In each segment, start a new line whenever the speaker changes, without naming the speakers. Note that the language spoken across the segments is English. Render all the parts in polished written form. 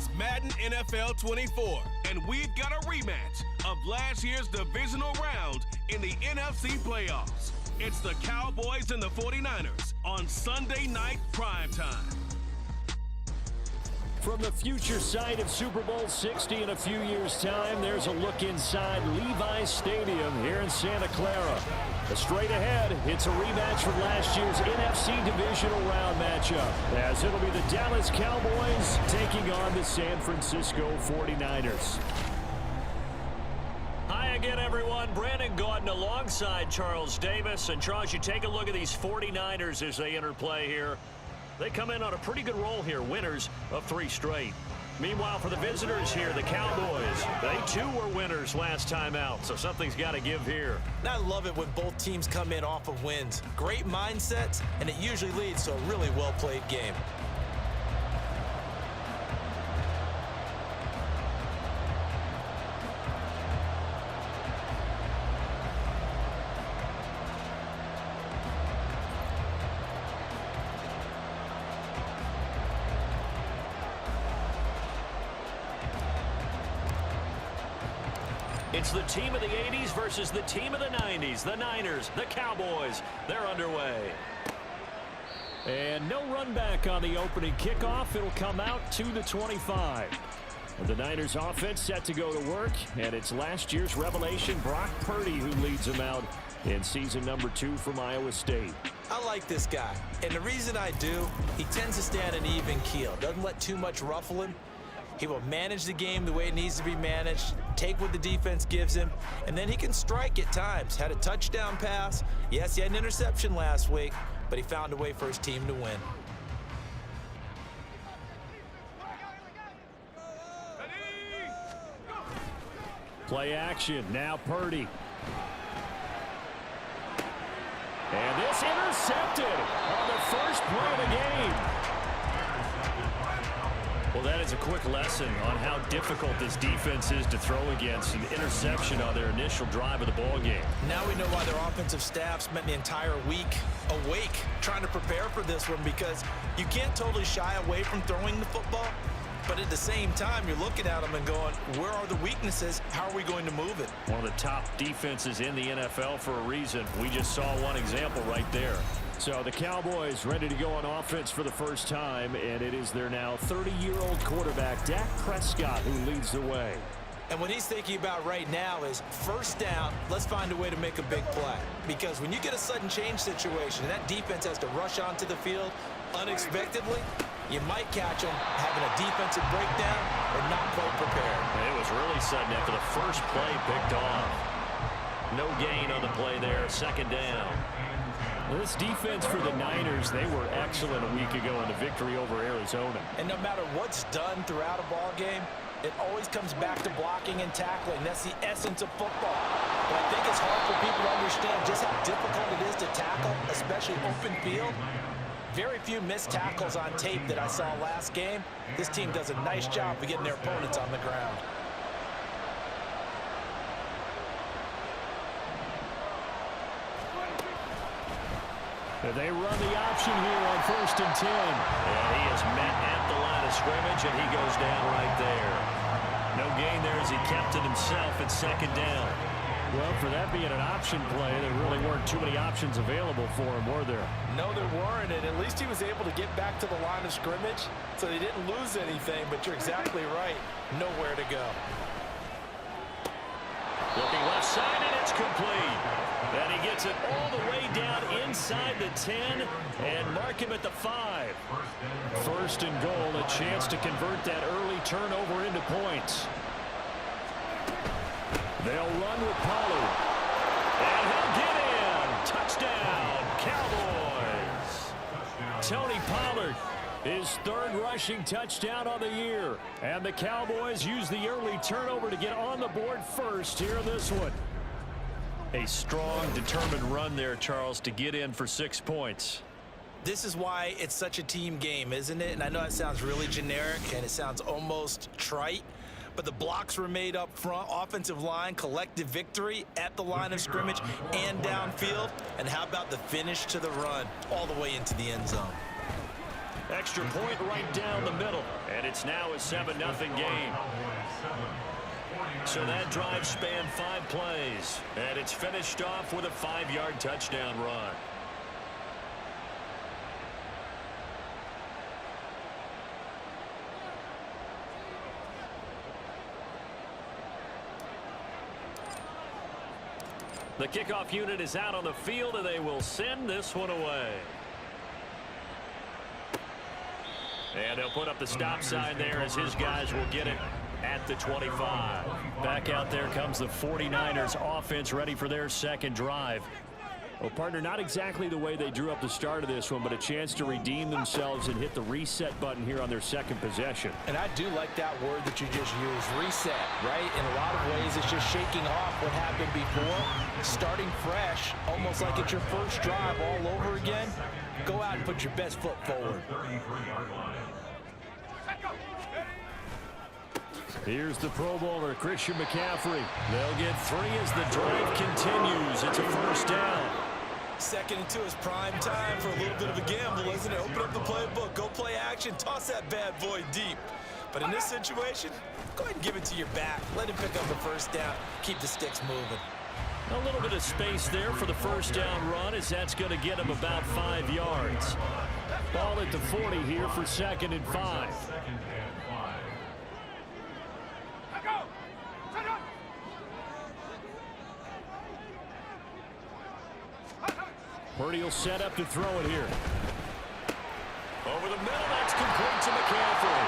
It's Madden NFL 24, and we've got a rematch of last year's divisional round in the NFC playoffs. It's the Cowboys and the 49ers on Sunday night primetime.
From the future site of Super Bowl 60 in a few years' time, there's a look inside Levi's Stadium here in Santa Clara. Straight ahead, it's a rematch from last year's NFC Divisional Round matchup, as it'll be the Dallas Cowboys taking on the San Francisco 49ers.
Hi again, everyone. Brandon Gaudin alongside Charles Davis. And Charles, you take a look at these 49ers as they enter play here. They come in on a pretty good roll here, winners of 3 straight. Meanwhile, for the visitors here, the Cowboys, they too were winners last time out, so something's got to give here.
I love it when both teams come in off of wins. Great mindsets, and it usually leads to a really well-played game.
It's the team of the 80s versus the team of the 90s. The Niners, the Cowboys, they're underway.
And no run back on the opening kickoff. It'll come out to the 25. And the Niners offense set to go to work. And it's last year's revelation, Brock Purdy, who leads them out in season number 2 from Iowa State.
I like this guy. And the reason I do, he tends to stay on an even keel. Doesn't let too much ruffle him. He will manage the game the way it needs to be managed, take what the defense gives him, and then he can strike at times. Had a touchdown pass. Yes, he had an interception last week, but he found a way for his team to win.
Play action. Now Purdy. And this intercepted on the first play of the game.
Well, that is a quick lesson on how difficult this defense is to throw against. An interception on their initial drive of the ball game.
Now we know why their offensive staff spent the entire week awake trying to prepare for this one, because you can't totally shy away from throwing the football, but at the same time, you're looking at them and going, where are the weaknesses? How are we going to move it?
One of the top defenses in the NFL for a reason. We just saw one example right there.
So the Cowboys ready to go on offense for the first time, and it is their now 30-year-old quarterback, Dak Prescott, who leads the way.
And what he's thinking about right now is first down, let's find a way to make a big play. Because when you get a sudden change situation and that defense has to rush onto the field unexpectedly, you might catch them having a defensive breakdown or not quite prepared.
It was really sudden after the first play picked off. No gain on the play there, second down.
This defense for the Niners, they were excellent a week ago in the victory over Arizona.
And no matter what's done throughout a ball game, it always comes back to blocking and tackling. That's the essence of football. But I think it's hard for people to understand just how difficult it is to tackle, especially open field. Very few missed tackles on tape that I saw last game. This team does a nice job of getting their opponents on the ground.
And they run the option here on 1st and 10.
And he is met at the line of scrimmage, and he goes down right there. No gain there as he kept it himself at second down.
Well, for that being an option play, there really weren't too many options available for him, were there?
No, there weren't, and at least he was able to get back to the line of scrimmage, so they didn't lose anything, but you're exactly right. Nowhere to go.
Looking left side, and it's complete. And he gets it all the way down inside the 10 and mark him at the 5.
1st and goal, a chance to convert that early turnover into points. They'll run with Pollard.
And he'll get in. Touchdown, Cowboys.
Tony Pollard, his 3rd rushing touchdown on the year. And the Cowboys use the early turnover to get on the board first here in this one.
A strong, determined run there, Charles, to get in for 6 points.
This is why it's such a team game, isn't it? And I know it sounds really generic and it sounds almost trite, but the blocks were made up front, offensive line, collective victory at the line of scrimmage and downfield. And how about the finish to the run all the way into the end zone?
Extra point right down the middle. And it's now a 7-0 game. So that drive spanned 5 plays. And it's finished off with a 5-yard touchdown run. The kickoff unit is out on the field, and they will send this one away. And they'll put up the stop sign there as his guys will get it at the 25. Back out there comes the 49ers offense ready for their second drive. Well, partner, not exactly the way they drew up the start of this one, but a chance to redeem themselves and hit the reset button here on their second possession.
And I do like that word that you just used, reset, right? In a lot of ways, it's just shaking off what happened before, starting fresh, almost like it's your first drive all over again. Go out and put your best foot forward.
Here's the Pro Bowler, Christian McCaffrey. They'll get 3 as the drive continues. It's a first down.
2nd and 2 is prime time for a little bit of a gamble, isn't it? Open up the playbook, go play action, toss that bad boy deep. But in this situation, go ahead and give it to your back. Let him pick up the first down, keep the sticks moving.
A little bit of space there for the first down run, as that's going to get him about 5 yards. Ball at the 40 here for 2nd and 5.
Purdy will set up to throw it here.
Over the middle, that's complete to McCaffrey.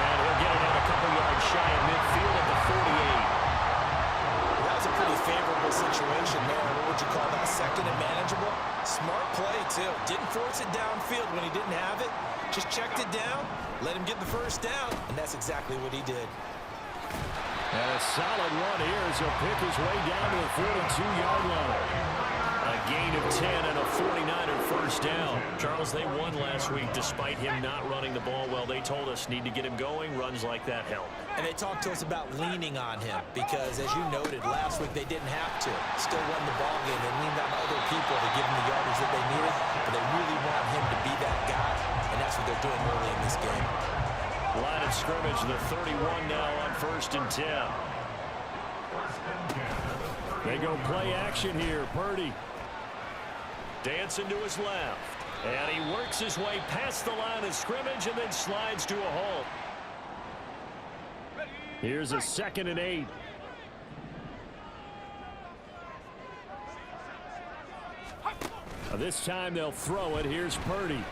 And he'll get it out a couple yards shy of midfield at the 48.
That was a pretty favorable situation there. What would you call that? 2nd and manageable? Smart play, too. Didn't force it downfield when he didn't have it. Just checked it down, let him get the first down, and that's exactly what he did.
And a solid run here as he'll pick his way down to the 42-yard line.
A gain of 10 and a 49er first down. Charles, they won last week despite him not running the ball well. They told us need to get him going. Runs like that help.
And they talked to us about leaning on him because, as you noted, last week they didn't have to. Still won the ball game. They leaned on other people to give them the yardage that they needed, but they really want him to be that guy, and that's what they're doing early in this game.
Line of scrimmage, the 31 now on 1st and 10.
They go play action here. Purdy.
Dancing to his left. And he works his way past the line of scrimmage and then slides to a halt.
Here's a 2nd and 8. This time they'll throw it. Here's Purdy.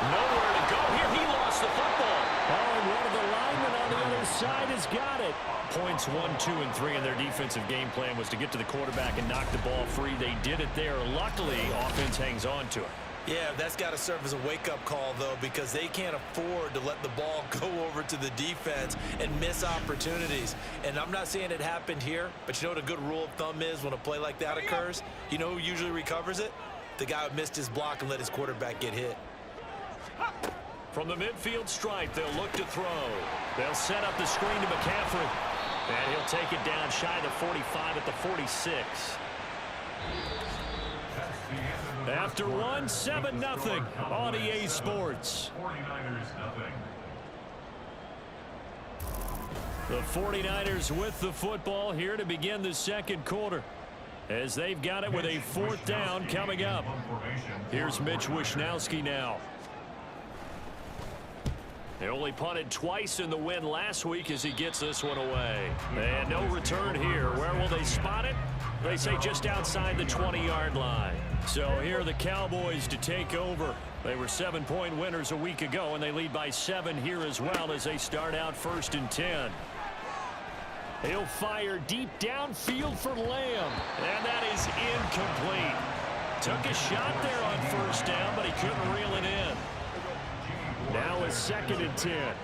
Nowhere to go here. He lost the football.
Oh, and one of the linemen on the other side has got it.
Points 1, 2, and 3 in their defensive game plan was to get to the quarterback and knock the ball free. They did it there. Luckily, offense hangs on to it.
Yeah, that's got to serve as a wake-up call, though, because they can't afford to let the ball go over to the defense and miss opportunities. And I'm not saying it happened here, but you know what a good rule of thumb is when a play like that occurs? You know who usually recovers it? The guy who missed his block and let his quarterback get hit.
From the midfield stripe, they'll look to throw. They'll set up the screen to McCaffrey. And he'll take it down shy of the 45 at the 46. After one, 7-0 on EA Sports. The 49ers with the football here to begin the second quarter, as they've got it with a 4th down coming up. Here's Mitch Wishnowski now. They only punted twice in the win last week as he gets this one away. And no return here. Where will they spot it? They say just outside the 20-yard line. So here are the Cowboys to take over. They were 7-point winners a week ago, and they lead by 7 here as well as they start out 1st and 10. He'll fire deep downfield for Lamb, and that is incomplete. Took a shot there on 1st down, but he couldn't reel it in. Now a 2nd and 10.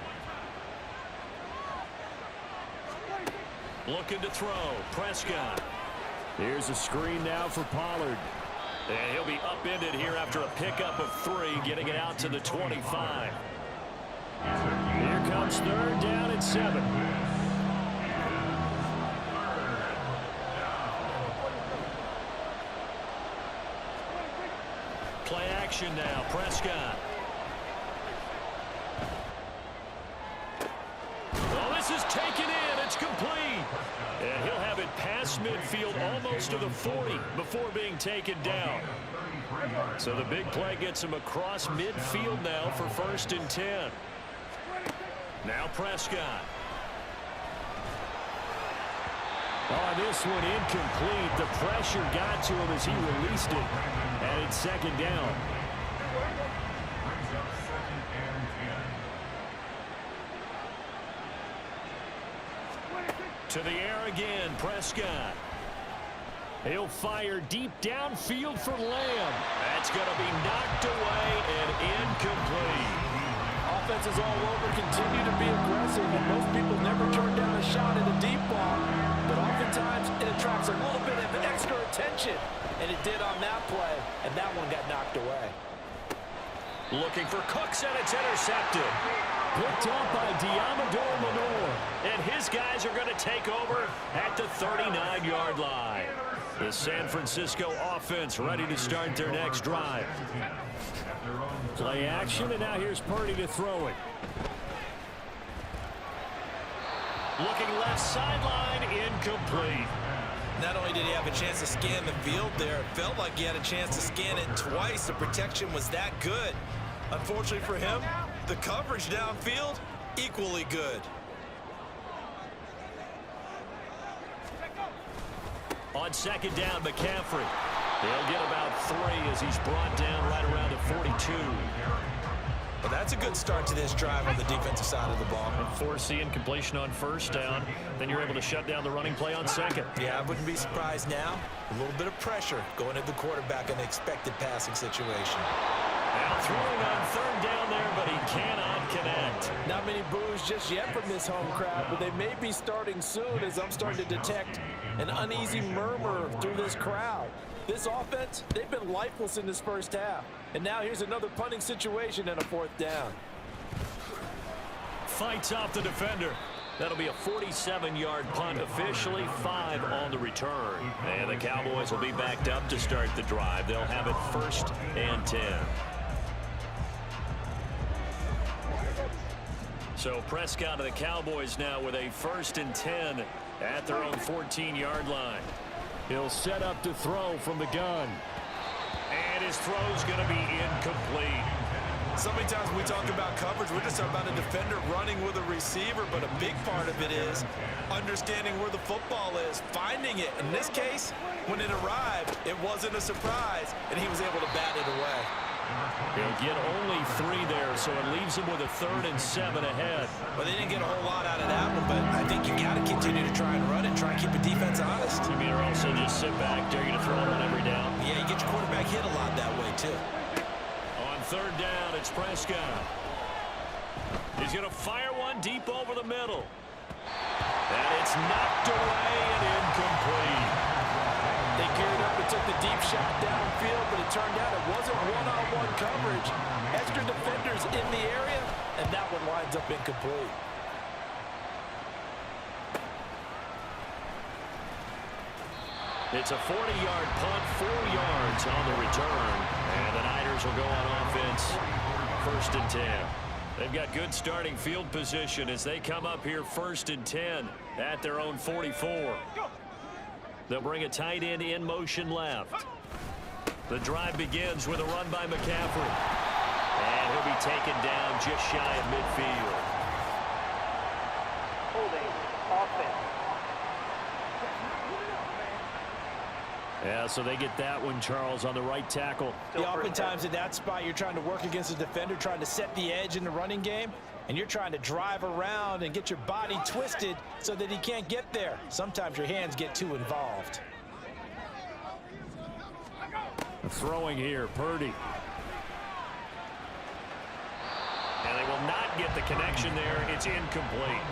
Looking to throw. Prescott.
Here's a screen now for Pollard.
And he'll be upended here after a pickup of 3, getting it out to the 25.
Here comes 3rd down and 7.
Play action now. Prescott. Oh, this is taken in. It's complete. And he'll have it past midfield almost to the 40 before being taken down. So the big play gets him across midfield now for 1st and 10. Now Prescott.
Oh, this one incomplete. The pressure got to him as he released it. And it's 2nd down.
To the air again, Prescott. He'll fire deep downfield for Lamb. That's going to be knocked away and incomplete.
Offenses all over continue to be aggressive, and most people never turn down a shot at a deep ball. But oftentimes, it attracts a little bit of extra attention, and it did on that play, and that one got knocked away.
Looking for Cooks, and it's intercepted.
Picked up by Diamador Lenore.
And his guys are going to take over at the 39-yard line. The San Francisco offense ready to start their next drive.
Play action, and now here's Purdy to throw it.
Looking left sideline, incomplete.
Not only did he have a chance to scan the field there, it felt like he had a chance to scan it twice. The protection was that good. Unfortunately for him, the coverage downfield, equally good.
On 2nd down, McCaffrey. He'll get about 3 as he's brought down right around the 42.
Well, that's a good start to this drive on the defensive side of the ball.
And force the incompletion on 1st down. Then you're able to shut down the running play on 2nd.
Yeah, I wouldn't be surprised now. A little bit of pressure going at the quarterback in an expected passing situation.
Now throwing on 3rd down there, but he cannot connect.
Not many boos just yet from this home crowd, but they may be starting soon as I'm starting to detect an uneasy murmur through this crowd. This offense, they've been lifeless in this 1st half. And now here's another punting situation and a 4th down.
Fights off the defender. That'll be a 47-yard punt, officially 5 on the return. And the Cowboys will be backed up to start the drive. They'll have it 1st and 10. So Prescott of the Cowboys now with a 1st and 10 at their own 14-yard line.
He'll set up to throw from the gun.
And his throw's going to be incomplete.
So many times when we talk about coverage, we're just talking about a defender running with a receiver, but a big part of it is understanding where the football is, finding it. In this case, when it arrived, it wasn't a surprise, and he was able to bat it away.
He'll get only 3 there, so it leaves him with a 3rd and 7 ahead.
Well, they didn't get a whole lot out of that one, but I think you got to continue to try and run and try and keep the defense honest.
You mean, or also just sit back, dare you to throw him on every down?
Yeah, you get your quarterback hit a lot that way, too.
On 3rd down, it's Prescott. He's going to fire one deep over the middle. And it's knocked away and incomplete.
They geared up and took the deep shot downfield, but it turned out it wasn't one-on-one coverage. Extra defenders in the area, and that one winds up incomplete.
It's a 40-yard punt, 4 yards on the return. And the Niners will go on offense, 1st and 10. They've got good starting field position as they come up here 1st and 10 at their own 44. They'll bring a tight end in motion left. The drive begins with a run by McCaffrey. And he'll be taken down just shy of midfield.
Holding offense.
Yeah, so they get that one, Charles, on the right tackle.
Yeah, oftentimes in that spot, you're trying to work against a defender, trying to set the edge in the running game, and you're trying to drive around and get your body twisted so that he can't get there. Sometimes your hands get too involved.
Throwing here, Purdy.
And they will not get the connection there. It's incomplete.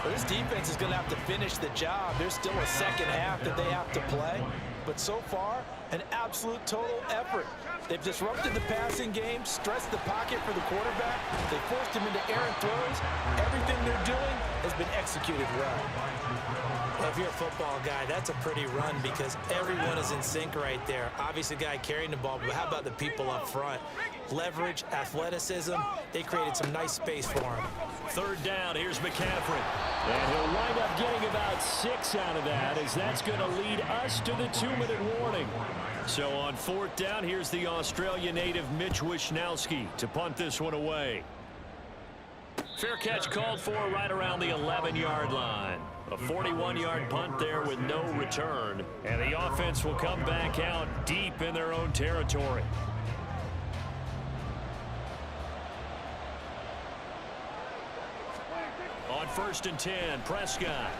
Well, this defense is going to have to finish the job. There's still a 2nd half that they have to play. But so far,
An absolute total effort. They've disrupted the passing game, stressed the pocket for the quarterback. They forced him into errant throws. Everything they're doing has been executed well.
If you're a football guy, that's a pretty run because everyone is in sync right there. Obviously, the guy carrying the ball, but how about the people up front? Leverage, athleticism, they created some nice space for him.
Third down, here's McCaffrey.
And he'll wind up getting about 6 out of that, as that's going to lead us to the 2-minute warning.
So on fourth down, here's the Australia native Mitch Wishnowsky to punt this one away. Fair catch called for right around the 11-yard line. A 41-yard punt there with no return. And the offense will come back out deep in their own territory. On 1st and 10, Prescott.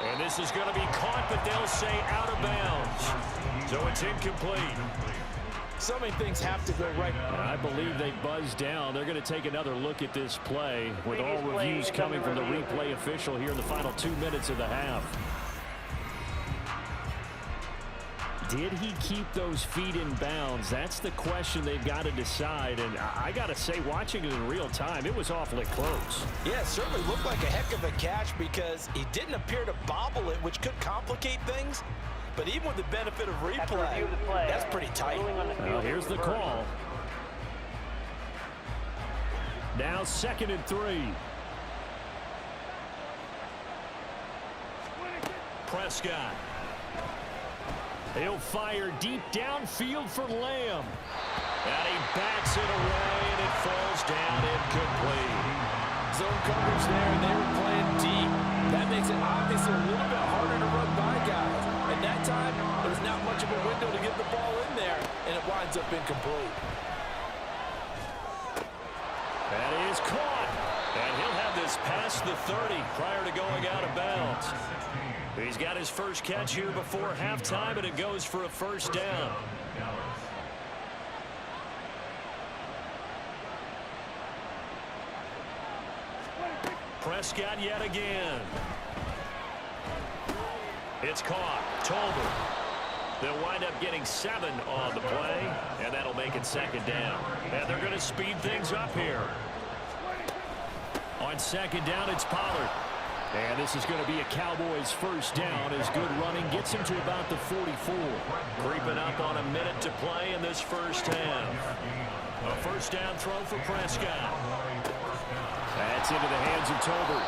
And this is going to be caught, but they'll say out of bounds. So it's incomplete.
So many things have to go right.
I believe they buzzed down. They're going to take another look at this play with all reviews coming from the replay official here in the final 2 minutes of the half. Did he keep those feet in bounds? That's the question they've got to decide. And I got to say, watching it in real time, it was awfully close.
Yeah, it certainly looked like a heck of a catch because he didn't appear to bobble it, which could complicate things. But even with the benefit of replay, that's pretty tight.
Well, here's the call. Now 2nd and 3.
Prescott.
He'll fire deep downfield for Lamb.
And he bats it away, and it falls down incomplete.
Zone coverage there, and they were playing deep. That makes it obviously a little bit harder to run by guys. And that time, there's not much of a window to get the ball in there, and it winds up incomplete.
That is caught. And he'll have this past the 30 prior to going out of bounds. He's got his first catch here before halftime, and it goes for a first down. Prescott yet again. It's caught. Tolbert. They'll wind up getting 7 on the play, and that'll make it 2nd down. And they're going to speed things up here. On 2nd down, it's Pollard.
And this is going to be a Cowboys first down as good running gets him to about the 44.
Creeping up on a minute to play in this first half. A first down throw for Prescott.
That's into the hands of Tolbert.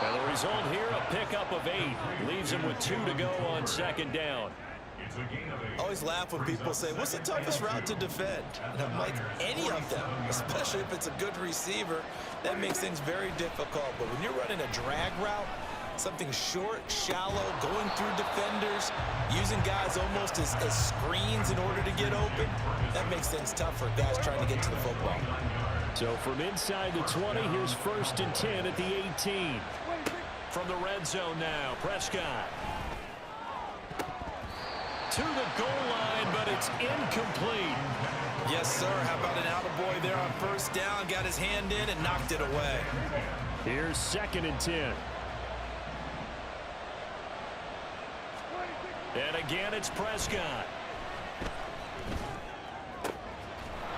And the result here, a pickup of 8. Leaves him with 2 to go on 2nd down.
I always laugh when people say, what's the toughest route to defend? And I'm like, any of them, especially if it's a good receiver. That makes things very difficult. But when you're running a drag route, something short, shallow, going through defenders, using guys almost as screens in order to get open, that makes things tough for guys trying to get to the football.
So from inside the 20, here's 1st and 10 at the 18.
From the red zone now, Prescott. To the goal line, but it's incomplete.
Yes, sir. How about an attaboy there on first down? Got his hand in and knocked it away.
Here's 2nd and 10.
And again, it's Prescott.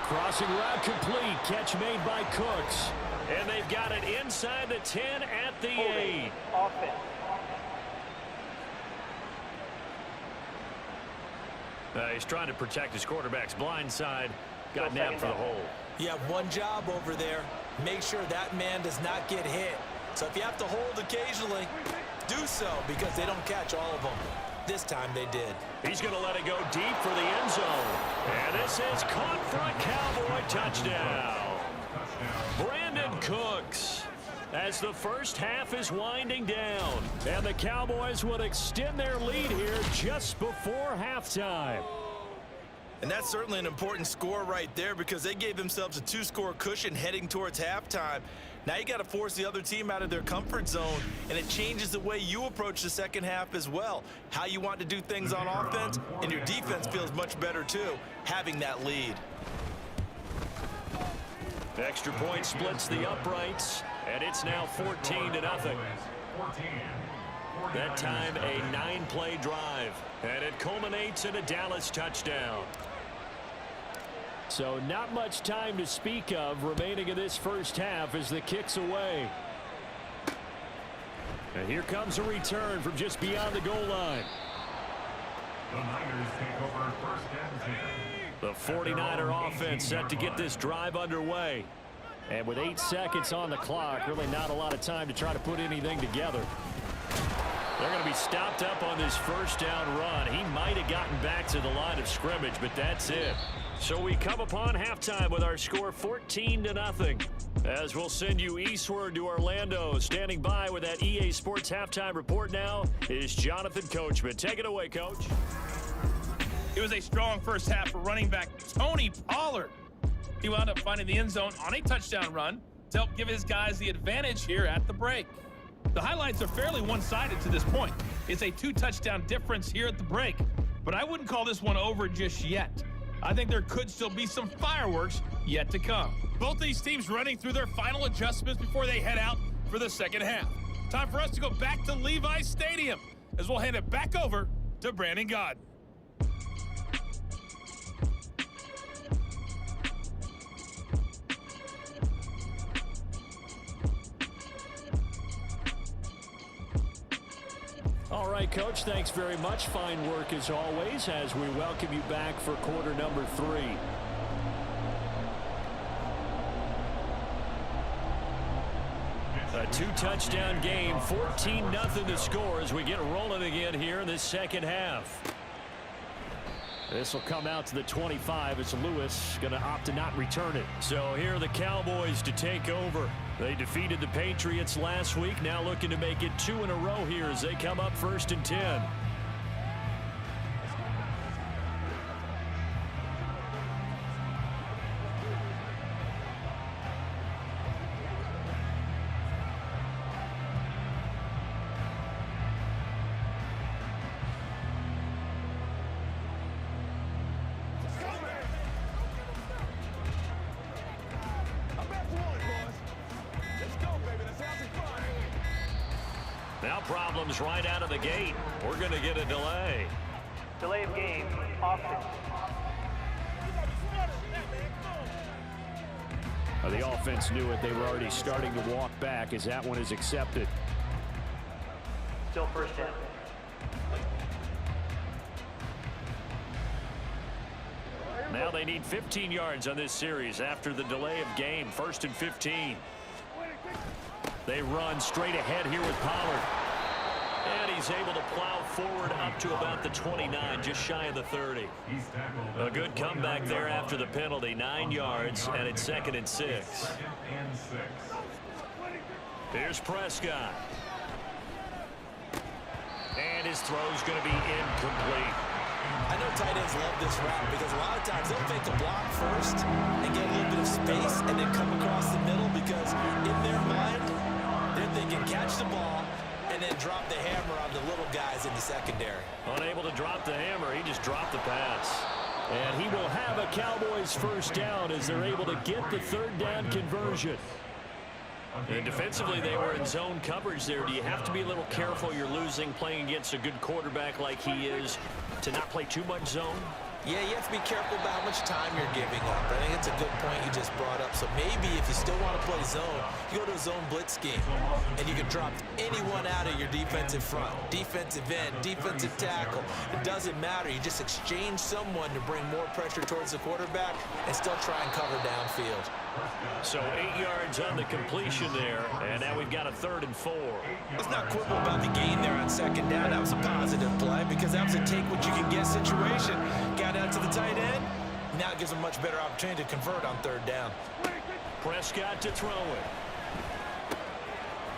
Crossing route complete. Catch made by Cooks.
And they've got it inside the 10 at the 8.
Offense.
He's trying to protect his quarterback's blind side. Got nabbed for the hole.
You have one job over there. Make sure that man does not get hit. So if you have to hold occasionally, do so because they don't catch all of them. This time they did.
He's going to let it go deep for the end zone. And this is caught for a Cowboy touchdown. Brandon Cooks, as the first half is winding down.
And the Cowboys would extend their lead here just before halftime.
And that's certainly an important score right there because they gave themselves a 2-score cushion heading towards halftime. Now you got to force the other team out of their comfort zone, and it changes the way you approach the second half as well. How you want to do things on offense, and your defense feels much better too, having that lead.
Extra point splits the uprights, and it's now 14-0. That time a 9-play drive. And it culminates in a Dallas touchdown.
So not much time to speak of remaining in this first half as the kick's away. And here comes a return from just beyond the goal line.
The Niners take over first and 10.
The 49er offense set to get this drive underway. And with 8 seconds on the clock, really not a lot of time to try to put anything together. They're going to be stopped up on this first down run. He might have gotten back to the line of scrimmage, but that's it. So we come upon halftime with our score 14-0. As we'll send you eastward to Orlando. Standing by with that EA Sports halftime report now is Jonathan Coachman. Take it away, Coach.
It was a strong first half for running back Tony Pollard. He wound up finding the end zone on a touchdown run to help give his guys the advantage here at the break. The highlights are fairly one-sided to this point. It's a 2-touchdown difference here at the break, but I wouldn't call this one over just yet. I think there could still be some fireworks yet to come. Both these teams running through their final adjustments before they head out for the second half. Time for us to go back to Levi's Stadium as we'll hand it back over to Brandon Gaudin.
All right, Coach, thanks very much. Fine work as always as we welcome you back for quarter number 3. A 2-touchdown game, 14-0 the score as we get rolling again here in this second half. This will come out to the 25 as Lewis going to opt to not return it. So here are the Cowboys to take over. They defeated the Patriots last week, now looking to make it 2 in a row here as they come up 1st and 10. Now problems right out of the gate. We're going to get a delay.
Delay of game, offense.
The offense knew it. They were already starting to walk back as that one is accepted.
Still first down.
Now they need 15 yards on this series after the delay of game. 1st and 15. They run straight ahead here with Pollard. And he's able to plow forward up to about the 29, just shy of the 30. A good comeback there after the penalty. 9 yards, and it's 2nd and 6. Here's Prescott. And his throw's going to be incomplete.
I know tight ends love this route because a lot of times they'll fake a block first and get a little bit of space and then come across the middle because in their mind, they're thinking catch the ball and then drop the hammer on the little guys in the secondary.
Unable to drop the hammer, he just dropped the pass. And he will have a Cowboys first down as they're able to get the 3rd down conversion. And defensively, they were in zone coverage there. Do you have to be a little careful you're losing playing against a good quarterback like he is to not play too much zone?
Yeah, you have to be careful about how much time you're giving up. I think it's a good point you just brought up. So maybe if you still want to play zone, you go to a zone blitz scheme. And you can drop anyone out of your defensive front. Defensive end, defensive tackle. It doesn't matter. You just exchange someone to bring more pressure towards the quarterback and still try and cover downfield.
So 8 yards on the completion there. And now we've got a 3rd and 4.
Let's not quibble about the gain there on 2nd down. That was a positive play because that was a take what you can get situation. Got out to the tight end. Now it gives them a much better opportunity to convert on 3rd down.
Prescott to throw it.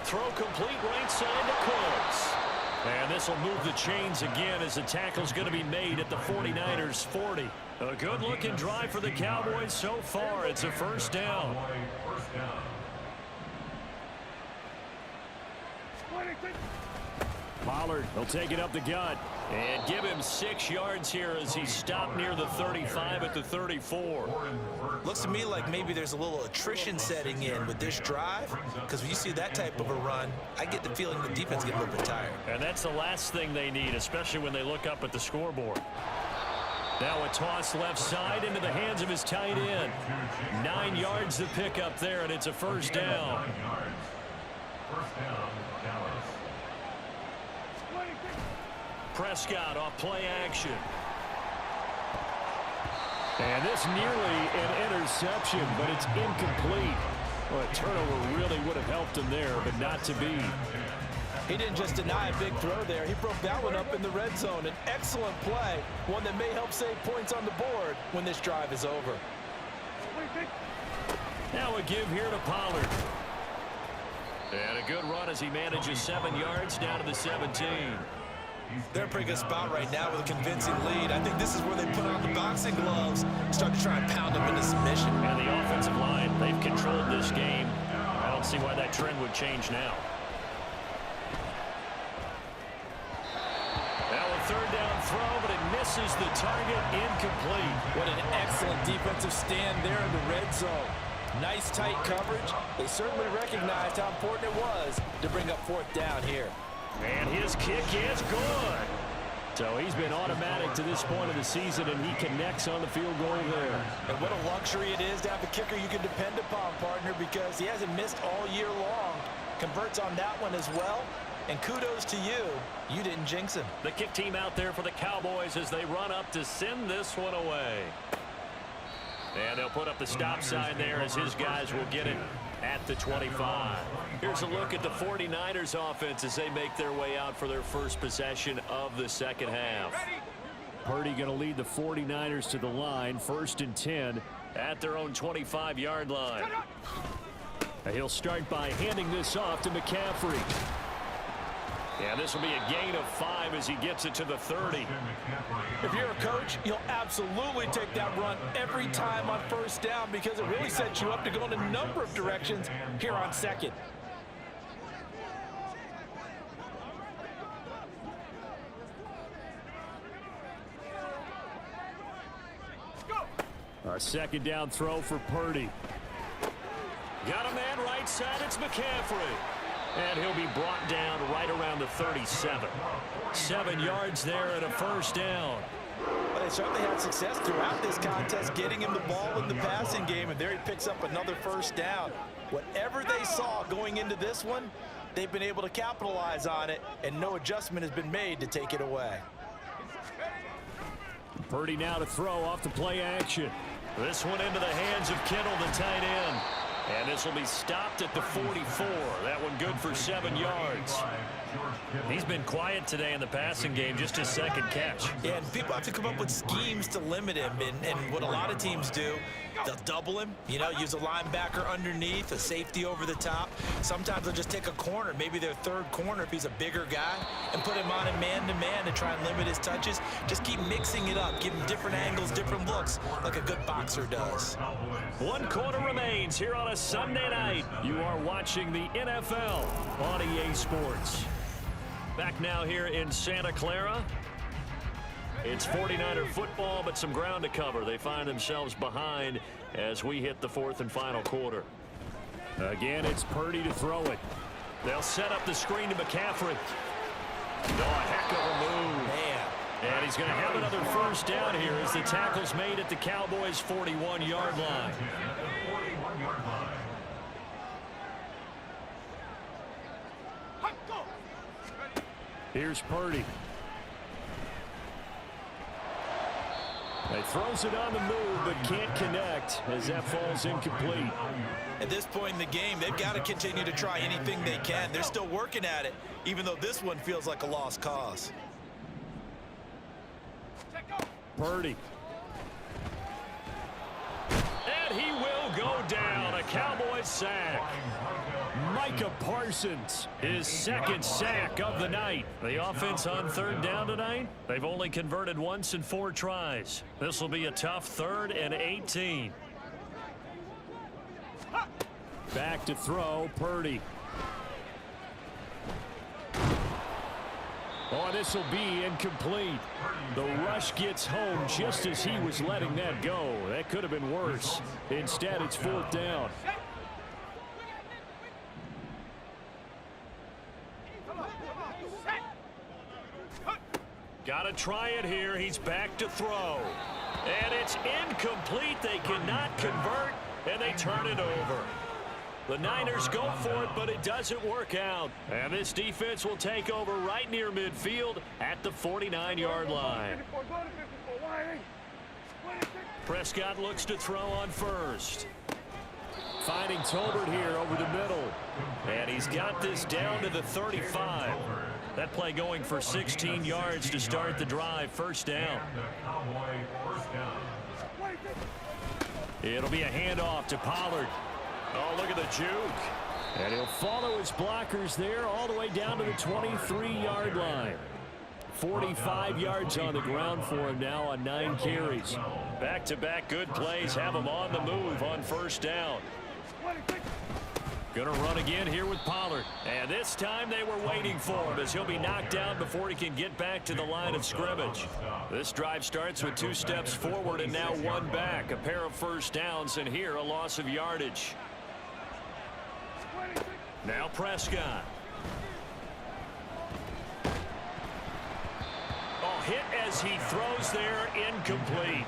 Throw complete right side to Close. And this will move the chains again as the tackle's going to be made at the 49ers 40. A good-looking drive for the Cowboys so far. It's a 1st down. Pollard will take it up the gut.
And give him 6 yards here as he stopped near the 35 at the 34.
Looks to me like maybe there's a little attrition setting in with this drive, because when you see that type of a run, I get the feeling the defense gets a little bit tired.
And that's the last thing they need, especially when they look up at the scoreboard. Now a toss left side into the hands of his tight end. 9 yards to pick up there, and it's a first down.
First down, Dallas.
Prescott off play action.
And this nearly an interception, but it's incomplete. Well, a turnover really would have helped him there, but not to be.
He didn't just deny a big throw there. He broke that one up in the red zone. An excellent play, one that may help save points on the board when this drive is over.
Now a give here to Pollard. And a good run as he manages 7 yards down to the 17.
They're in a pretty good spot right now with a convincing lead. I think this is where they put on the boxing gloves, start to try and pound them into submission.
And the offensive line, they've controlled this game. I don't see why that trend would change now. Now a third down throw, but it misses the target, incomplete.
What an excellent defensive stand there in the red zone. Nice tight coverage. They certainly recognized how important it was to bring up 4th down here.
And his kick is good.
So he's been automatic to this point of the season, and he connects on the field goal there.
And what a luxury it is to have a kicker you can depend upon, partner, because he hasn't missed all year long. Converts on that one as well. And kudos to you. You didn't jinx him.
The kick team out there for the Cowboys as they run up to send this one away. And they'll put up the stop sign there as his guys will get it at the 25. Here's a look at the 49ers offense as they make their way out for their first possession of the second half.
Purdy going to lead the 49ers to the line, 1st and 10
at their own 25-yard line.
He'll start by handing this off to McCaffrey.
Yeah, this will be a gain of 5 as he gets it to the 30.
If you're a coach, you'll absolutely take that run every time on 1st down because it really sets you up to go in a number of directions here on 2nd.
A 2nd down throw for Purdy.
Got a man right side, it's McCaffrey. And he'll be brought down right around the 37. 7 yards there and a 1st down.
Well, they certainly had success throughout this contest getting him the ball in the passing game, and there he picks up another 1st down. Whatever they saw going into this one, they've been able to capitalize on it, and no adjustment has been made to take it away.
Purdy now to throw off the play action.
This one into the hands of Kittle, the tight end. And this will be stopped at the 44. That one good for 7 yards. He's been quiet today in the passing game, just his 2nd catch.
Yeah, and people have to come up with schemes to limit him. And what a lot of teams do, they'll double him, you know, use a linebacker underneath, a safety over the top. Sometimes they'll just take a corner, maybe their 3rd corner if he's a bigger guy, and put him on a man-to-man to try and limit his touches. Just keep mixing it up, give him different angles, different looks, like a good boxer does.
1 quarter remains here on a Sunday night. You are watching the NFL on EA Sports. Back now here in Santa Clara. It's 49er football, but some ground to cover. They find themselves behind as we hit the 4th and final quarter.
Again, it's Purdy to throw it.
They'll set up the screen to McCaffrey. Oh, a heck of a move.
Man.
And he's going to have another 1st down here as the tackle's made at the Cowboys' 41-yard line.
Here's Purdy. He throws it on the move, but can't connect as that falls incomplete.
At this point in the game, they've got to continue to try anything they can. They're still working at it, even though this one feels like a lost cause.
Purdy.
And he will go down. A Cowboys sack.
Micah Parsons,
his 2nd sack of the night. The offense on 3rd down tonight, they've only converted once in 4 tries. This will be a tough 3rd and 18.
Back to throw, Purdy. Oh, this will be incomplete. The rush gets home just as he was letting that go. That could have been worse. Instead, it's 4th down.
Got to try it here. He's back to throw. And it's incomplete. They cannot convert, and they turn it over. The Niners go for it, but it doesn't work out. And this defense will take over right near midfield at the 49-yard line. Prescott looks to throw on first.
Finding Tolbert here over the middle.
And he's got this down to the 35. That play going for 16 yards to start the drive. 1st down.
It'll be a handoff to Pollard.
Oh, look at the juke.
And he'll follow his blockers there all the way down to the 23-yard line. 45 yards on the ground for him now on 9 carries.
Back-to-back good plays have him on the move on 1st down.
Going to run again here with Pollard.
And this time they were waiting for him as he'll be knocked down before he can get back to the line of scrimmage. This drive starts with 2 steps forward and now 1 back. A pair of 1st downs, and here a loss of yardage. Now Prescott. Oh, hit as he throws there, incomplete.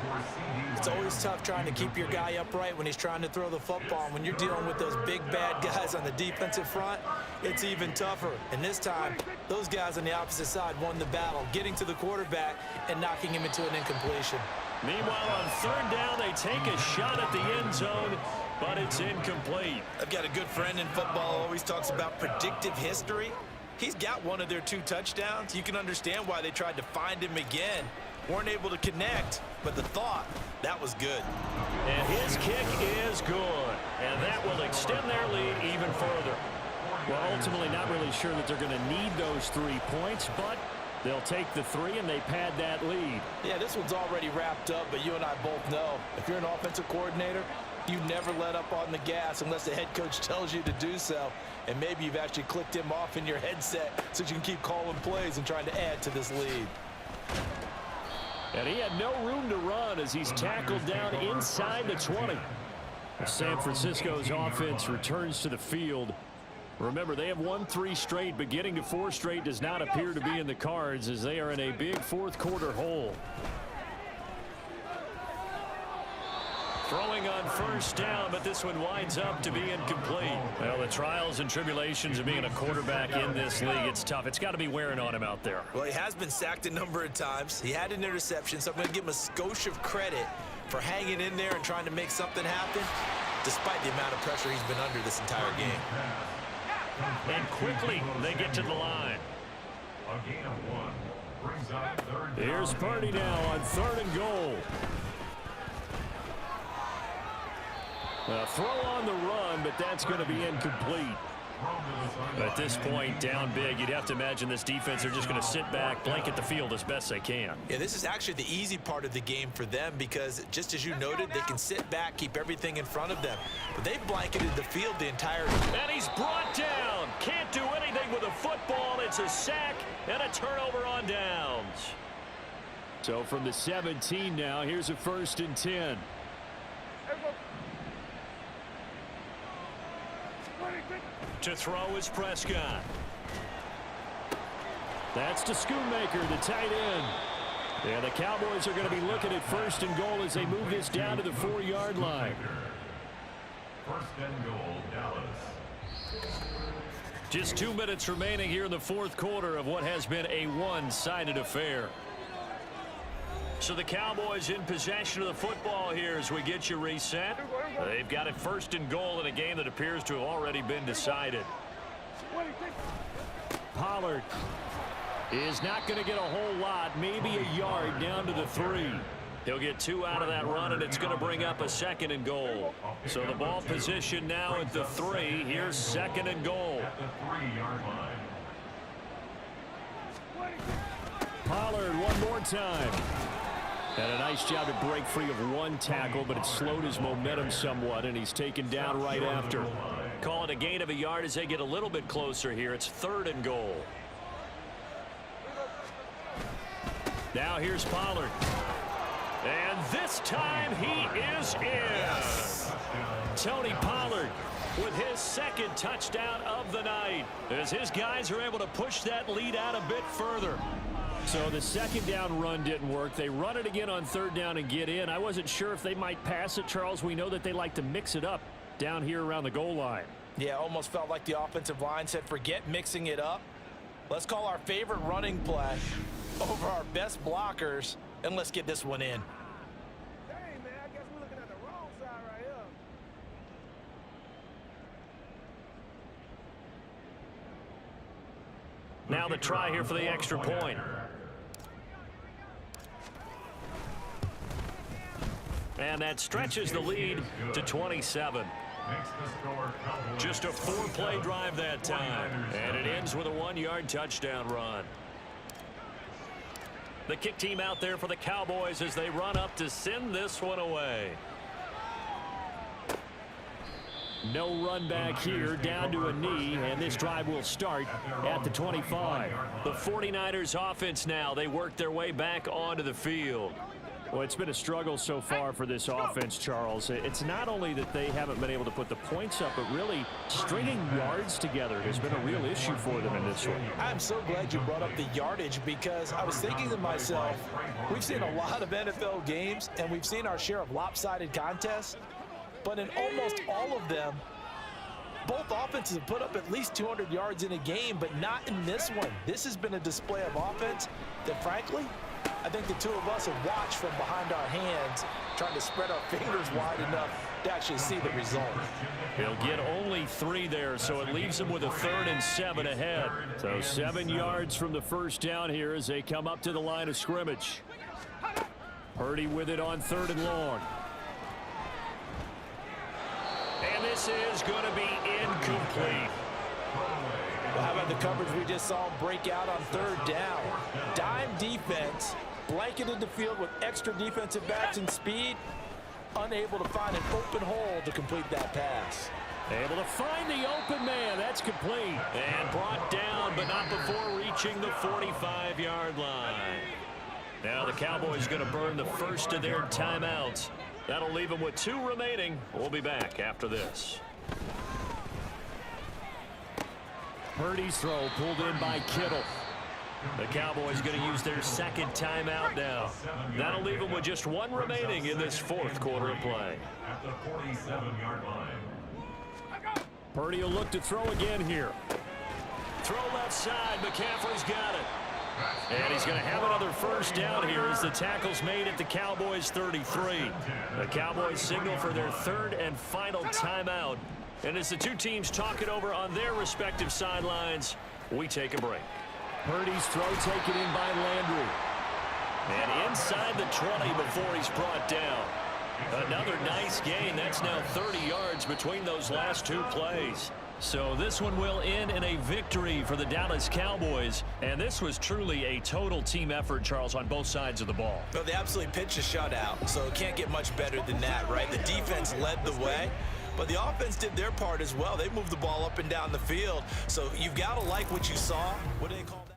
It's always tough trying to keep your guy upright when he's trying to throw the football. And when you're dealing with those big bad guys on the defensive front, it's even tougher. And this time, those guys on the opposite side won the battle, getting to the quarterback and knocking him into an incompletion.
Meanwhile, on 3rd down, they take a shot at the end zone, but it's incomplete.
I've got a good friend in football who always talks about predictive history. He's got one of their 2 touchdowns. You can understand why they tried to find him again. Weren't able to connect, but the thought, that was good.
And his kick is good, and that will extend their lead even further.
Well, ultimately not really sure that they're going to need those 3 points, but they'll take the 3 and they pad that lead.
Yeah, this one's already wrapped up, but you and I both know if you're an offensive coordinator, you never let up on the gas unless the head coach tells you to do so. And maybe you've actually clicked him off in your headset so you can keep calling plays and trying to add to this lead.
And he had no room to run as he's tackled down inside the 20. San Francisco's offense returns to the field. Remember, they have won 3 straight, but getting to 4 straight does not appear to be in the cards as they are in a big 4th quarter hole.
Throwing on 1st down, but this one winds up to be incomplete. Well, the trials and tribulations of being a quarterback in this league, it's tough. It's got to be wearing on him out there.
Well, he has been sacked a number of times. He had an interception, so I'm going to give him a skosh of credit for hanging in there and trying to make something happen, despite the amount of pressure he's been under this entire game.
And quickly, they get to the line.
A gain of 1 brings up 3rd down.
Here's Purdy now on 3rd and goal. A throw on the run, but that's going to be incomplete.
At this point, down big, you'd have to imagine this defense are just going to sit back, blanket the field as best they can.
Yeah, this is actually the easy part of the game for them because, just as you noted, they can sit back, keep everything in front of them. But they've blanketed the field the entire time.
And he's brought down. Can't do anything with a football. It's a sack and a turnover on downs.
So from the 17 now, here's a 1st and 10.
To throw is Prescott.
That's to Schoonmaker, the tight end. Yeah, the Cowboys are going to be looking at 1st and goal as they move this down to the 4-yard line.
1st and goal, Dallas.
Just 2 minutes remaining here in the 4th quarter of what has been a one-sided affair. So the Cowboys in possession of the football here as we get you reset. They've got it 1st and goal in a game that appears to have already been decided.
Pollard is not going to get a whole lot, maybe a yard down to the 3.
He'll get 2 out of that run, and it's going to bring up a 2nd and goal. So the ball position now at the 3. Here's 2nd and goal.
At the 3-yard line.
Pollard one more time. And a nice job to break free of 1 tackle, but it slowed his momentum somewhat, and he's taken down right after.
Call it a gain of a yard as they get a little bit closer here. It's 3rd and goal.
Now here's Pollard. And this time he is in. Tony Pollard with his second touchdown of the night as his guys are able to push that lead out a bit further. So the second down run didn't work. They run it again on third down and get in. I wasn't sure if they might pass it, Charles. We know that they like to mix it up down here around the goal line.
Yeah, almost felt like the offensive line said, forget mixing it up. Let's call our favorite running play over our best blockers, and let's get this one in.
Dang, man, I guess we're looking at the wrong side right here.
Now the try here for the extra point. And that stretches the lead to 27. Just a 4-play drive that time. And it ends with a 1-yard touchdown run. The kick team out there for the Cowboys as they run up to send this one away. No run back here, down to a knee, and this drive will start at the 25. The 49ers offense now, they work their way back onto the field. Well, it's been a struggle so far for this offense, Charles. It's not only that they haven't been able to put the points up, but really stringing yards together has been a real issue for them in this one.
I'm so glad you brought up the yardage because I was thinking to myself, we've seen a lot of NFL games and we've seen our share of lopsided contests, but in almost all of them, both offenses have put up at least 200 yards in a game, but not in this one. This has been a display of offense that, frankly, I think the two of us have watched from behind our hands, trying to spread our fingers wide enough to actually see the result.
He'll get only 3 there, so it leaves him with a 3rd and 7 ahead. So 7 yards from the first down here as they come up to the line of scrimmage. Purdy with it on 3rd and long. And this is going to be incomplete.
Well, how about the coverage we just saw break out on 3rd down? Dime defense, blanketed the field with extra defensive backs and speed, unable to find an open hole to complete that pass.
Able to find the open man. That's complete. And brought down, but not before reaching the 45-yard line. Now the Cowboys going to burn the first of their timeouts. That'll leave them with 2 remaining. We'll be back after this. Purdy's throw pulled in by Kittle. The Cowboys going to use their second timeout now. That'll leave them with just 1 remaining in this 4th quarter of play.
At the 47-yard line.
Purdy will look to throw again here. Throw left side. McCaffrey's got it. And he's going to have another first down here as the tackle's made at the Cowboys 33. The Cowboys signal for their 3rd and final timeout. And as the two teams talk it over on their respective sidelines, we take a break. Purdy's throw taken in by Landry. And inside the 20 before he's brought down. Another nice gain. That's now 30 yards between those last 2 plays. So this one will end in a victory for the Dallas Cowboys. And this was truly a total team effort, Charles, on both sides of the ball.
Well, they absolutely pitched a shutout, so it can't get much better than that, right? The defense led the way, but the offense did their part as well. They moved the ball up and down the field. So you've got to like what you saw. What do they call that?